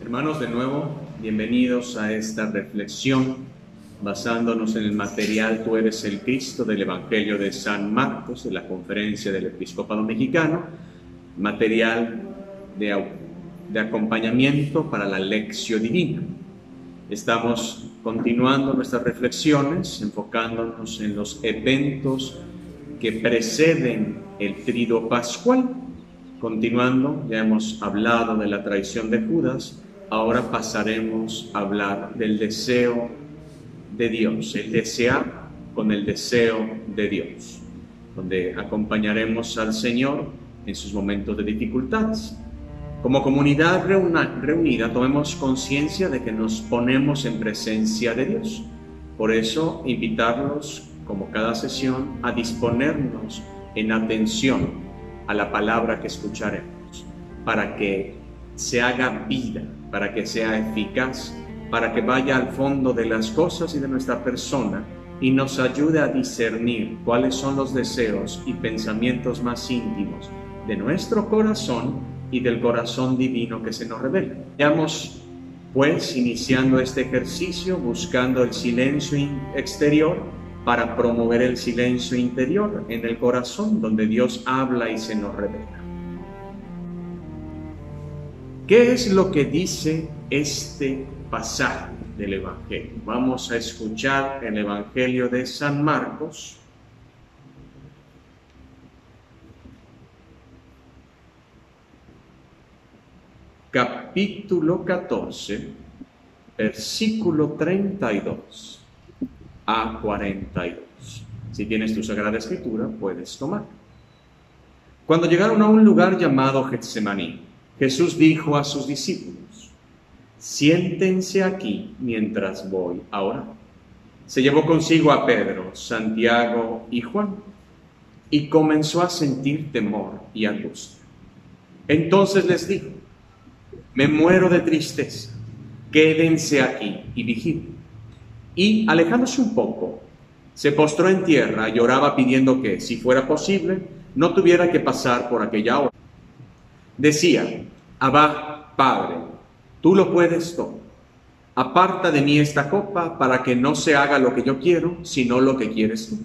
Hermanos, de nuevo, bienvenidos a esta reflexión basándonos en el material Tú eres el Cristo del Evangelio de San Marcos, de la Conferencia del Episcopado Mexicano, material de acompañamiento para la Lección Divina. Estamos continuando nuestras reflexiones, enfocándonos en los eventos que preceden el Triduo Pascual. Continuando, ya hemos hablado de la traición de Judas, ahora pasaremos a hablar del deseo de Dios, el desear con el deseo de Dios, donde acompañaremos al Señor en sus momentos de dificultades. Como comunidad reunida, tomemos conciencia de que nos ponemos en presencia de Dios. Por eso, invitarlos, como cada sesión, a disponernos en atención a la palabra que escucharemos, para que se haga vida, para que sea eficaz, para que vaya al fondo de las cosas y de nuestra persona y nos ayude a discernir cuáles son los deseos y pensamientos más íntimos de nuestro corazón y del corazón divino que se nos revela. Vayamos, pues, iniciando este ejercicio buscando el silencio exterior para promover el silencio interior en el corazón donde Dios habla y se nos revela. ¿Qué es lo que dice este pasaje del Evangelio? Vamos a escuchar el Evangelio de San Marcos, capítulo 14, versículo 32 a 42. Si tienes tu Sagrada Escritura, puedes tomar. Cuando llegaron a un lugar llamado Getsemaní, Jesús dijo a sus discípulos: siéntense aquí mientras voy a orar. Se llevó consigo a Pedro, Santiago y Juan, y comenzó a sentir temor y angustia. Entonces les dijo: me muero de tristeza, quédense aquí y vigilen. Y, alejándose un poco, se postró en tierra y oraba pidiendo que, si fuera posible, no tuviera que pasar por aquella hora. Decía: Abba, Padre, tú lo puedes todo. Aparta de mí esta copa para que no se haga lo que yo quiero, sino lo que quieres tú.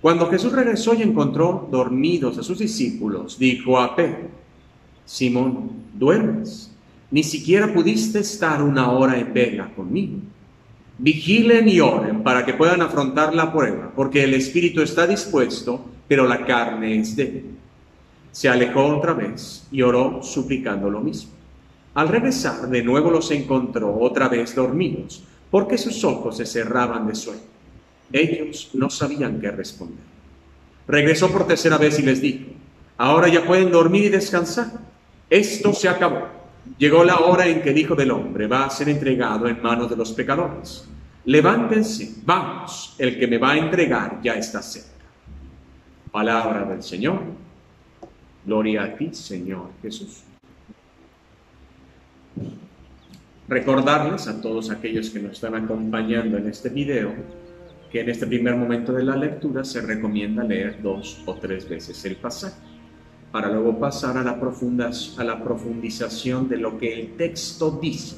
Cuando Jesús regresó y encontró dormidos a sus discípulos, dijo a Pedro: Simón, ¿duermes? Ni siquiera pudiste estar una hora en vela conmigo. Vigilen y oren para que puedan afrontar la prueba, porque el espíritu está dispuesto, pero la carne es débil. Se alejó otra vez y oró suplicando lo mismo. Al regresar, de nuevo los encontró otra vez dormidos, porque sus ojos se cerraban de sueño. Ellos no sabían qué responder. Regresó por tercera vez y les dijo: ahora ya pueden dormir y descansar. Esto se acabó. Llegó la hora en que el Hijo del Hombre va a ser entregado en manos de los pecadores. Levántense, vamos, el que me va a entregar ya está cerca. Palabra del Señor. Gloria a ti, Señor Jesús. Recordarles a todos aquellos que nos están acompañando en este video que en este primer momento de la lectura se recomienda leer 2 o 3 veces el pasaje, para luego pasar a la profundización de lo que el texto dice.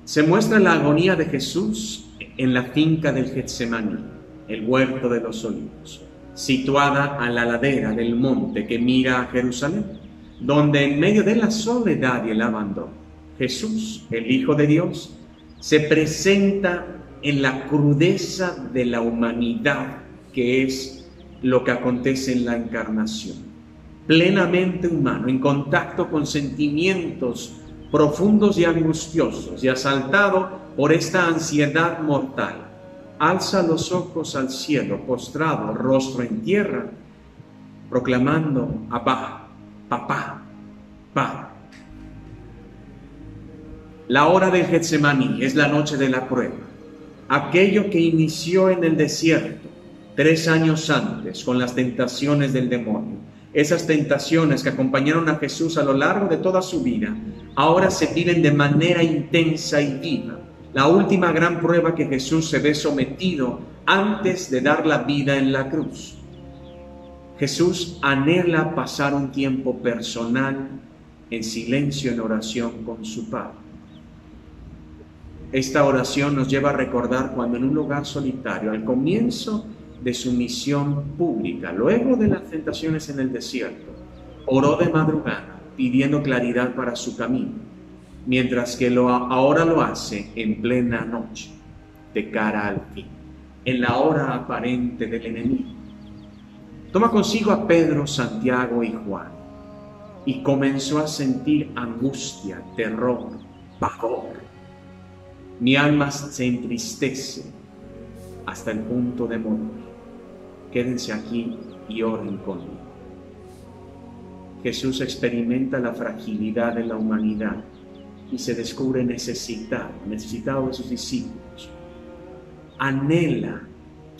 Se muestra la agonía de Jesús en la finca del Getsemaní, el huerto de los olivos, situada a la ladera del monte que mira a Jerusalén, donde en medio de la soledad y el abandono, Jesús, el Hijo de Dios, se presenta en la crudeza de la humanidad, que es lo que acontece en la encarnación. Plenamente humano, en contacto con sentimientos profundos y angustiosos, y asaltado por esta ansiedad mortal, alza los ojos al cielo, postrado, rostro en tierra, proclamando: Abba, papá, Padre. La hora del Getsemaní es la noche de la prueba, aquello que inició en el desierto 3 años antes con las tentaciones del demonio. Esas tentaciones que acompañaron a Jesús a lo largo de toda su vida, ahora se viven de manera intensa y viva. La última gran prueba que Jesús se ve sometido antes de dar la vida en la cruz. Jesús anhela pasar un tiempo personal en silencio, en oración con su Padre. Esta oración nos lleva a recordar cuando en un lugar solitario, al comienzo de su misión pública, luego de las tentaciones en el desierto, oró de madrugada pidiendo claridad para su camino, mientras que ahora lo hace en plena noche, de cara al fin, en la hora aparente del enemigo. Toma consigo a Pedro, Santiago y Juan y comenzó a sentir angustia, terror, pavor. Mi alma se entristece hasta el punto de morir. Quédense aquí y oren conmigo. Jesús experimenta la fragilidad de la humanidad y se descubre necesitado de sus discípulos. Anhela,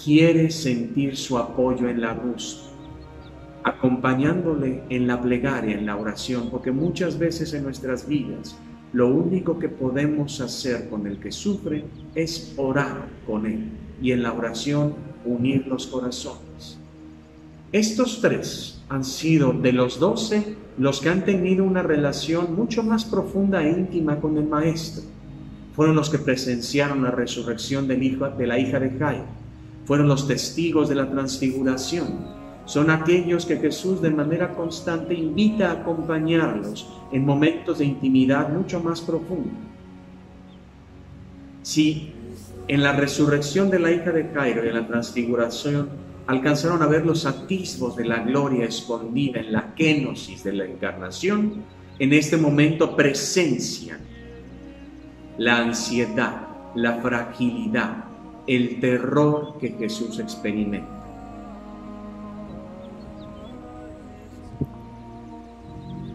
quiere sentir su apoyo en la angustia, acompañándole en la plegaria, en la oración, porque muchas veces en nuestras vidas lo único que podemos hacer con el que sufre es orar con él y en la oración unir los corazones. Estos tres han sido de los 12 los que han tenido una relación mucho más profunda e íntima con el Maestro. Fueron los que presenciaron la resurrección de la hija de Jairo. Fueron los testigos de la transfiguración. Son aquellos que Jesús de manera constante invita a acompañarlos en momentos de intimidad mucho más profunda. Si en la resurrección de la hija de Jairo y en la transfiguración alcanzaron a ver los atisbos de la gloria escondida en la kénosis de la encarnación, en este momento presencian la ansiedad, la fragilidad, el terror que Jesús experimenta.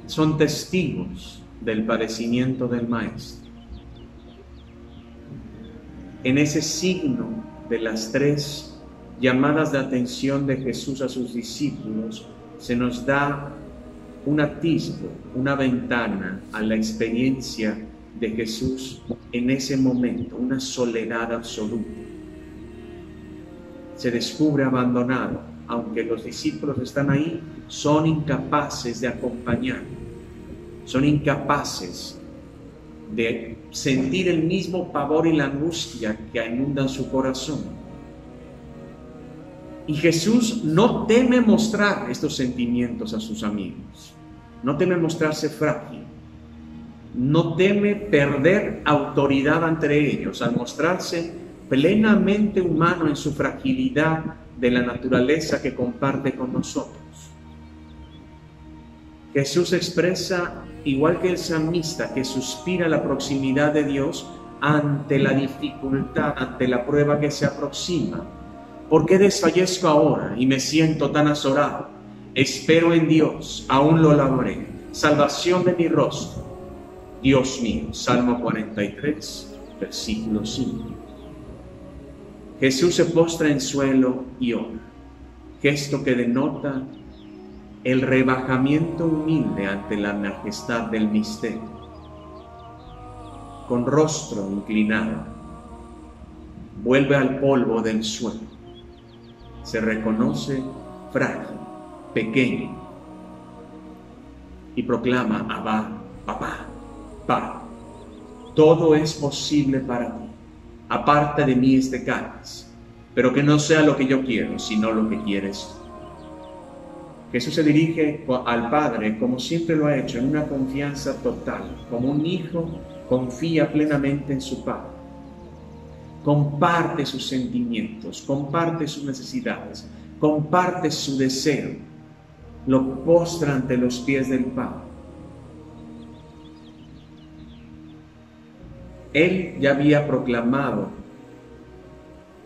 Son testigos del padecimiento del Maestro. En ese signo de las tres llamadas de atención de Jesús a sus discípulos, se nos da un atisbo, una ventana a la experiencia de Jesús en ese momento, una soledad absoluta. Se descubre abandonado, aunque los discípulos están ahí, son incapaces de acompañar, son incapaces de sentir el mismo pavor y la angustia que inundan su corazón. Y Jesús no teme mostrar estos sentimientos a sus amigos, no teme mostrarse frágil, no teme perder autoridad ante ellos al mostrarse plenamente humano en su fragilidad de la naturaleza que comparte con nosotros. Jesús expresa, igual que el salmista, que suspira la proximidad de Dios ante la dificultad, ante la prueba que se aproxima. ¿Por qué desfallezco ahora y me siento tan azorado? Espero en Dios, aún lo alabaré, salvación de mi rostro. Dios mío, Salmo 43, versículo 5. Jesús se postra en suelo y ora, gesto que denota el rebajamiento humilde ante la majestad del misterio. Con rostro inclinado, vuelve al polvo del suelo. Se reconoce frágil, pequeño, y proclama: Abba, papá, Padre, todo es posible para ti. Aparta de mí este cáliz, pero que no sea lo que yo quiero, sino lo que quieres tú. Jesús se dirige al Padre como siempre lo ha hecho, en una confianza total, como un hijo confía plenamente en su Padre. Comparte sus sentimientos, comparte sus necesidades, comparte su deseo, lo postra ante los pies del Padre. Él ya había proclamado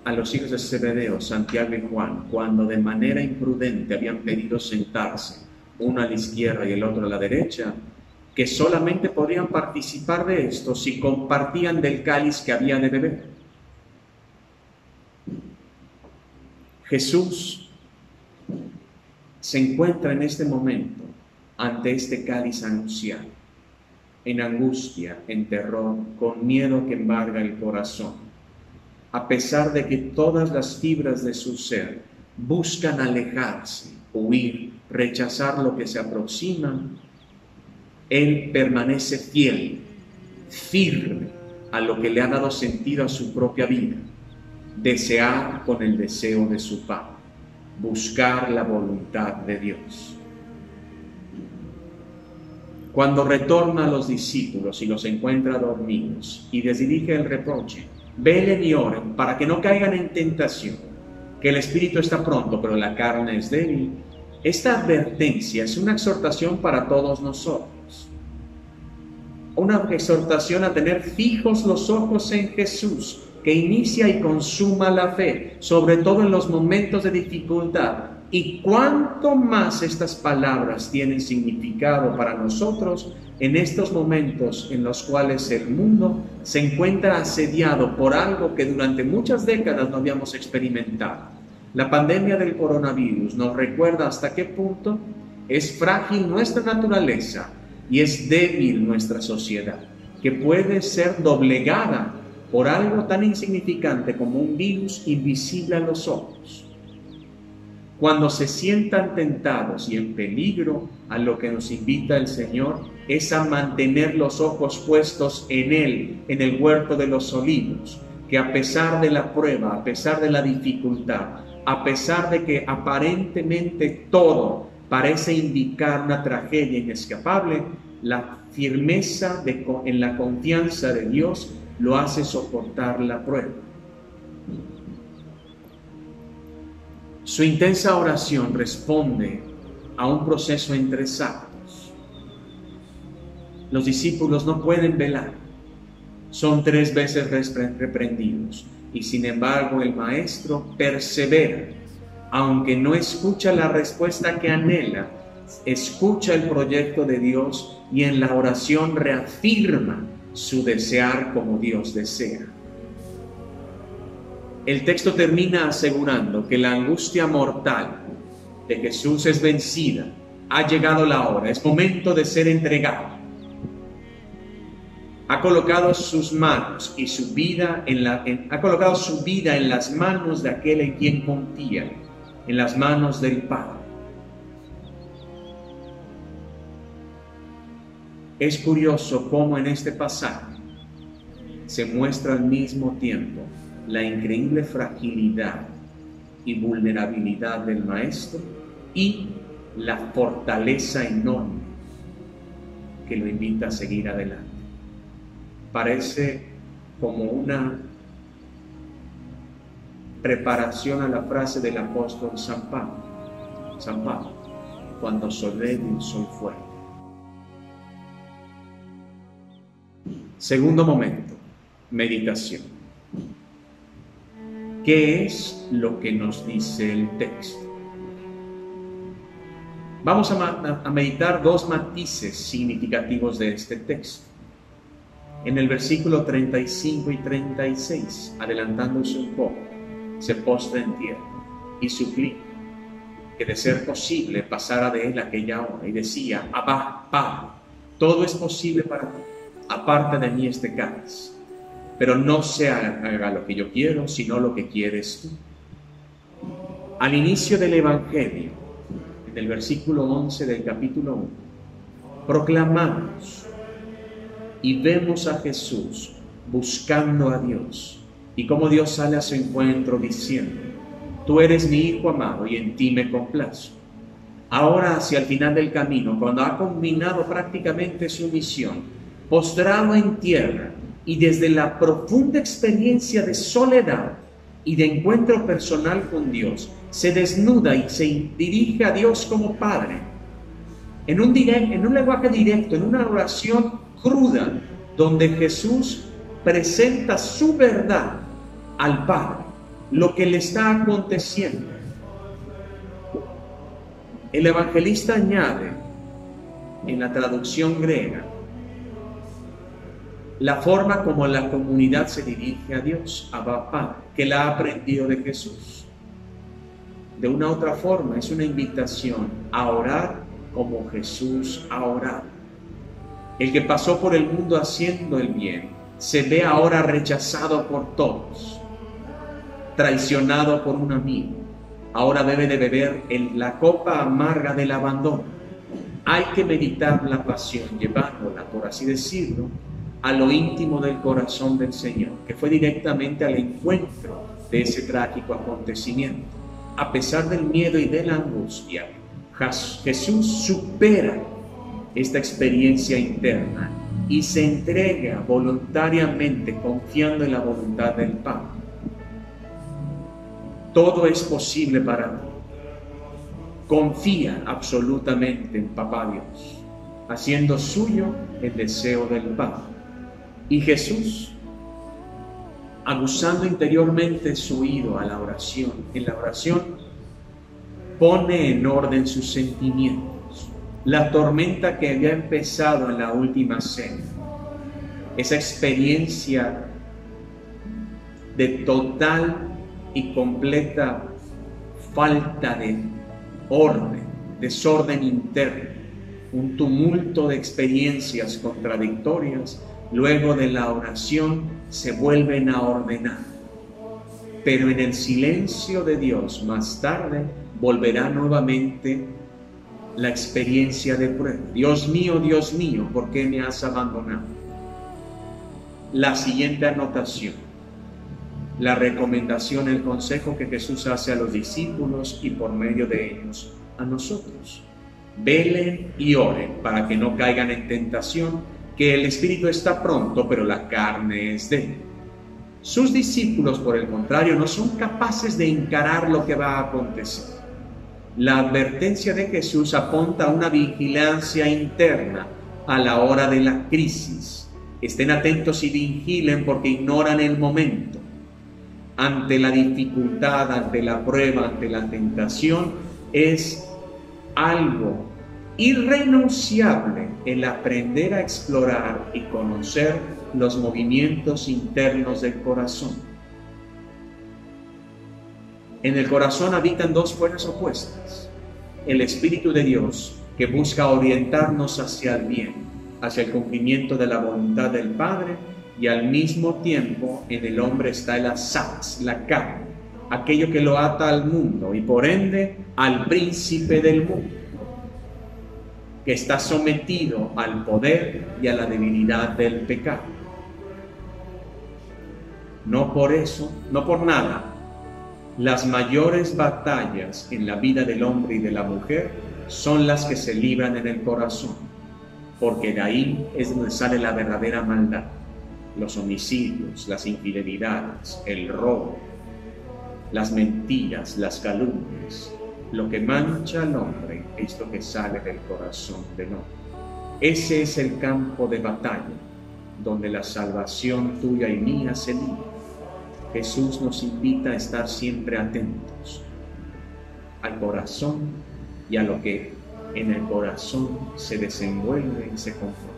a los hijos de Zebedeo, Santiago y Juan, cuando de manera imprudente habían pedido sentarse, uno a la izquierda y el otro a la derecha, que solamente podrían participar de esto si compartían del cáliz que había de beber. Jesús se encuentra en este momento ante este cáliz anunciado, en angustia, en terror, con miedo que embarga el corazón, a pesar de que todas las fibras de su ser buscan alejarse, huir, rechazar lo que se aproxima. Él permanece fiel, firme a lo que le ha dado sentido a su propia vida, desear con el deseo de su Padre, buscar la voluntad de Dios. Cuando retorna a los discípulos y los encuentra dormidos y les dirige el reproche, velen y oren para que no caigan en tentación, que el espíritu está pronto, pero la carne es débil. Esta advertencia es una exhortación para todos nosotros. Una exhortación a tener fijos los ojos en Jesús, que inicia y consuma la fe, sobre todo en los momentos de dificultad. Y cuánto más estas palabras tienen significado para nosotros en estos momentos en los cuales el mundo se encuentra asediado por algo que durante muchas décadas no habíamos experimentado. La pandemia del coronavirus nos recuerda hasta qué punto es frágil nuestra naturaleza y es débil nuestra sociedad, que puede ser doblegada por algo tan insignificante como un virus invisible a los ojos. Cuando se sientan tentados y en peligro, a lo que nos invita el Señor es a mantener los ojos puestos en Él, en el huerto de los olivos, que a pesar de la prueba, a pesar de la dificultad, a pesar de que aparentemente todo parece indicar una tragedia inescapable, la firmeza en la confianza de Dios lo hace soportar la prueba. Su intensa oración responde a un proceso entre sábados. Los discípulos no pueden velar. Son 3 veces reprendidos. Y sin embargo el maestro persevera. Aunque no escucha la respuesta que anhela, escucha el proyecto de Dios y en la oración reafirma su desear como Dios desea. El texto termina asegurando que la angustia mortal de Jesús es vencida. Ha llegado la hora, es momento de ser entregado. Ha colocado sus manos y su vida ha colocado su vida en las manos de aquel en quien confía, en las manos del Padre. Es curioso cómo en este pasaje se muestra al mismo tiempo la increíble fragilidad y vulnerabilidad del Maestro y la fortaleza enorme que lo invita a seguir adelante. Parece como una preparación a la frase del apóstol San Pablo, cuando soy débil, soy fuerte. Segundo momento, meditación. ¿Qué es lo que nos dice el texto? Vamos a meditar 2 matices significativos de este texto. En el versículo 35 y 36, adelantándose un poco, se postra en tierra y suplica que de ser posible pasara de él aquella hora, y decía: Abba, Padre, todo es posible para ti, aparta de mí este cáliz, pero no se haga lo que yo quiero, sino lo que quieres tú. Al inicio del Evangelio, en el versículo 11 del capítulo 1, proclamamos y vemos a Jesús buscando a Dios, y cómo Dios sale a su encuentro diciendo: tú eres mi Hijo amado y en ti me complazco. Ahora, hacia el final del camino, cuando ha culminado prácticamente su misión, postrado en tierra y desde la profunda experiencia de soledad y de encuentro personal con Dios, se desnuda y se dirige a Dios como Padre, en un lenguaje directo, en una oración cruda, donde Jesús presenta su verdad al Padre, lo que le está aconteciendo. El evangelista añade en la traducción griega la forma como la comunidad se dirige a Dios, Abba Padre, que la ha aprendido de Jesús. De una otra forma, es una invitación a orar como Jesús ha orado. El que pasó por el mundo haciendo el bien, se ve ahora rechazado por todos, traicionado por un amigo. Ahora debe de beber la copa amarga del abandono. hay que meditar la pasión, llevándola, por así decirlo, a lo íntimo del corazón del Señor, que fue directamente al encuentro de ese trágico acontecimiento. A pesar del miedo y de la angustia, Jesús supera esta experiencia interna y se entrega voluntariamente, confiando en la voluntad del Padre. Todo es posible para ti. Confía absolutamente en Papá Dios, haciendo suyo el deseo del Padre. Y Jesús, aguzando interiormente su oído a la oración, en la oración pone en orden sus sentimientos. La tormenta que había empezado en la última cena, esa experiencia de total y completa falta de orden, desorden interno, un tumulto de experiencias contradictorias, luego de la oración se vuelven a ordenar. Pero en el silencio de Dios, más tarde, volverá nuevamente la experiencia de prueba. Dios mío, ¿por qué me has abandonado? La siguiente anotación, la recomendación, el consejo que Jesús hace a los discípulos y por medio de ellos a nosotros. Velen y oren para que no caigan en tentación, que el espíritu está pronto, pero la carne es débil. Sus discípulos, por el contrario, no son capaces de encarar lo que va a acontecer. La advertencia de Jesús apunta a una vigilancia interna a la hora de la crisis. Estén atentos y vigilen porque ignoran el momento. Ante la dificultad, ante la prueba, ante la tentación, es algo irrenunciable el aprender a explorar y conocer los movimientos internos del corazón. En el corazón habitan dos fuerzas opuestas: el Espíritu de Dios, que busca orientarnos hacia el bien, hacia el cumplimiento de la voluntad del Padre, y al mismo tiempo en el hombre está el asatz, la carne, aquello que lo ata al mundo y por ende al príncipe del mundo, que está sometido al poder y a la debilidad del pecado. No por eso, no por nada, las mayores batallas en la vida del hombre y de la mujer son las que se libran en el corazón, porque de ahí es donde sale la verdadera maldad. Los homicidios, las infidelidades, el robo, las mentiras, las calumnias. Lo que mancha al hombre es lo que sale del corazón del hombre. Ese es el campo de batalla donde la salvación tuya y mía se libra. Jesús nos invita a estar siempre atentos al corazón y a lo que en el corazón se desenvuelve y se conforma.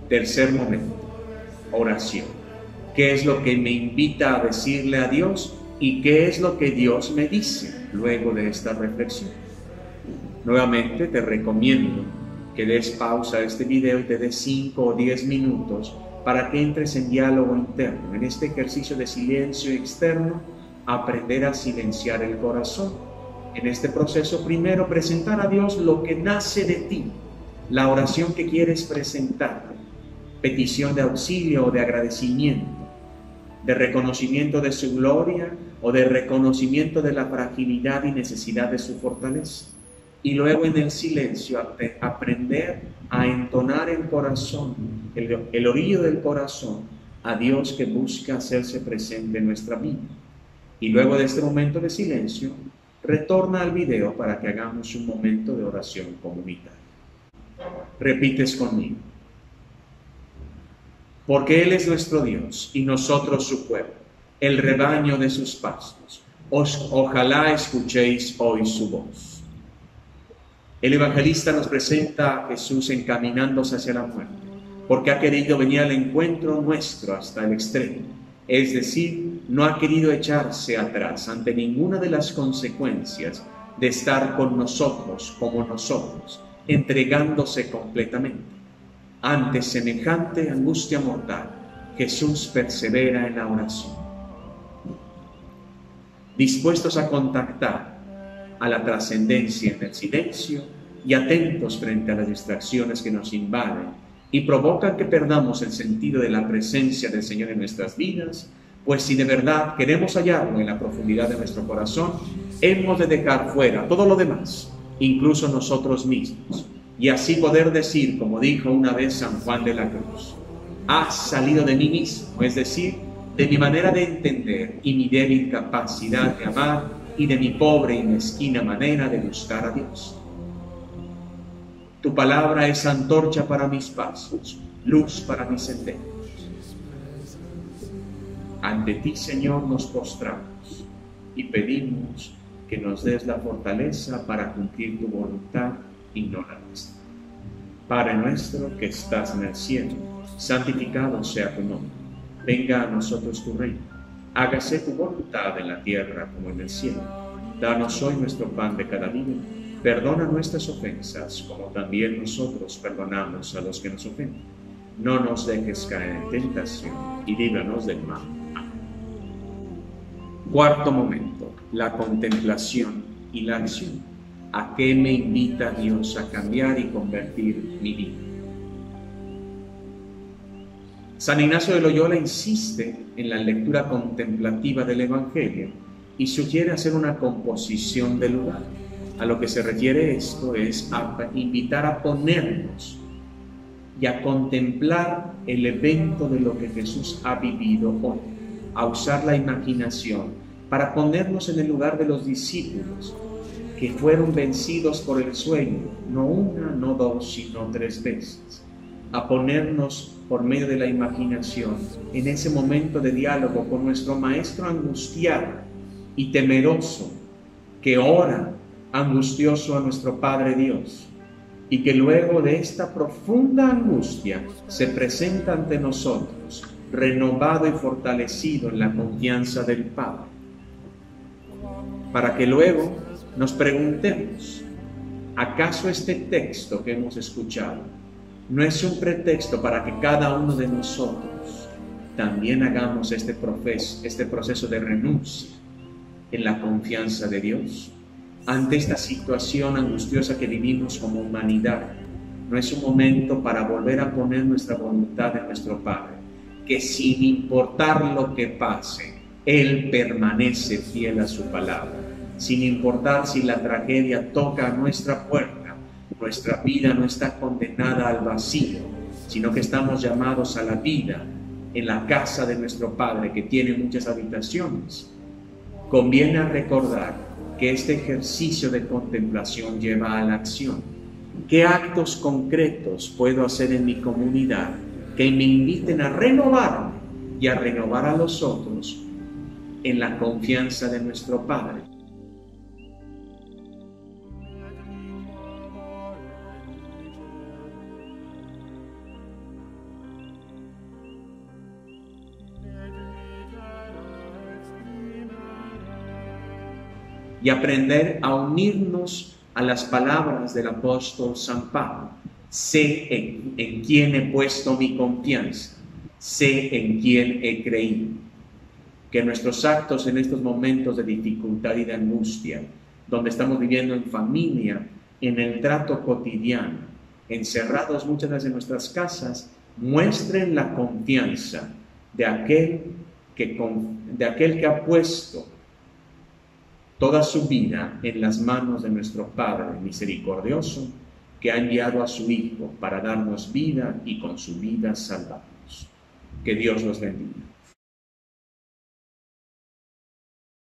Tercer momento, oración. ¿Qué es lo que me invita a decirle a Dios y qué es lo que Dios me dice luego de esta reflexión? Nuevamente te recomiendo que des pausa a este video y te des 5 o 10 minutos para que entres en diálogo interno. En este ejercicio de silencio externo, aprender a silenciar el corazón. En este proceso, primero presentar a Dios lo que nace de ti, la oración que quieres presentar. Petición de auxilio o de agradecimiento, de reconocimiento de su gloria o de reconocimiento de la fragilidad y necesidad de su fortaleza. Y luego en el silencio aprender a entonar el corazón, el orillo del corazón, a Dios que busca hacerse presente en nuestra vida. Y luego de este momento de silencio, retorna al video para que hagamos un momento de oración comunitaria. Repites conmigo. Porque Él es nuestro Dios y nosotros su pueblo, el rebaño de sus pastos. Ojalá escuchéis hoy su voz. El evangelista nos presenta a Jesús encaminándose hacia la muerte, porque ha querido venir al encuentro nuestro hasta el extremo, es decir, no ha querido echarse atrás ante ninguna de las consecuencias de estar con nosotros como nosotros, entregándose completamente. Ante semejante angustia mortal, Jesús persevera en la oración. Dispuestos a contactar a la trascendencia en el silencio y atentos frente a las distracciones que nos invaden y provocan que perdamos el sentido de la presencia del Señor en nuestras vidas, pues si de verdad queremos hallarlo en la profundidad de nuestro corazón, hemos de dejar fuera todo lo demás, incluso nosotros mismos, y así poder decir, como dijo una vez San Juan de la Cruz: has salido de mí mismo, es decir, de mi manera de entender y mi débil capacidad de amar y de mi pobre y mezquina manera de buscar a Dios. Tu palabra es antorcha para mis pasos, luz para mis senderos. Ante ti, Señor, nos postramos y pedimos que nos des la fortaleza para cumplir tu voluntad y no la nuestra. Padre nuestro que estás en el cielo, santificado sea tu nombre. Venga a nosotros tu reino. Hágase tu voluntad en la tierra como en el cielo. Danos hoy nuestro pan de cada día. Perdona nuestras ofensas, como también nosotros perdonamos a los que nos ofenden. No nos dejes caer en tentación y líbranos del mal. Amén. Cuarto momento, la contemplación y la acción. ¿A qué me invita Dios a cambiar y convertir mi vida? San Ignacio de Loyola insiste en la lectura contemplativa del Evangelio y sugiere hacer una composición del lugar. A lo que se refiere esto es a invitar a ponernos y a contemplar el evento de lo que Jesús ha vivido hoy, a usar la imaginación para ponernos en el lugar de los discípulos que fueron vencidos por el sueño, no una, no dos, sino 3 veces, a ponernos por medio de la imaginación en ese momento de diálogo con nuestro Maestro angustiado y temeroso, que ora angustioso a nuestro Padre Dios, y que luego de esta profunda angustia se presenta ante nosotros, renovado y fortalecido en la confianza del Padre, para que luego nos preguntemos: ¿acaso este texto que hemos escuchado no es un pretexto para que cada uno de nosotros también hagamos este proceso de renuncia en la confianza de Dios? Ante esta situación angustiosa que vivimos como humanidad, no es un momento para volver a poner nuestra voluntad en nuestro Padre, que sin importar lo que pase, Él permanece fiel a su palabra. Sin importar si la tragedia toca a nuestra puerta, nuestra vida no está condenada al vacío, sino que estamos llamados a la vida en la casa de nuestro Padre, que tiene muchas habitaciones. Conviene recordar que este ejercicio de contemplación lleva a la acción. ¿Qué actos concretos puedo hacer en mi comunidad que me inviten a renovarme y a renovar a los otros en la confianza de nuestro Padre? Y aprender a unirnos a las palabras del apóstol San Pablo. Sé en quién he puesto mi confianza, sé en quién he creído. Que nuestros actos en estos momentos de dificultad y de angustia, donde estamos viviendo en familia, en el trato cotidiano, encerrados muchas veces en nuestras casas, muestren la confianza de aquel que ha puesto toda su vida en las manos de nuestro Padre misericordioso, que ha enviado a su Hijo para darnos vida y con su vida salvarnos. Que Dios los bendiga.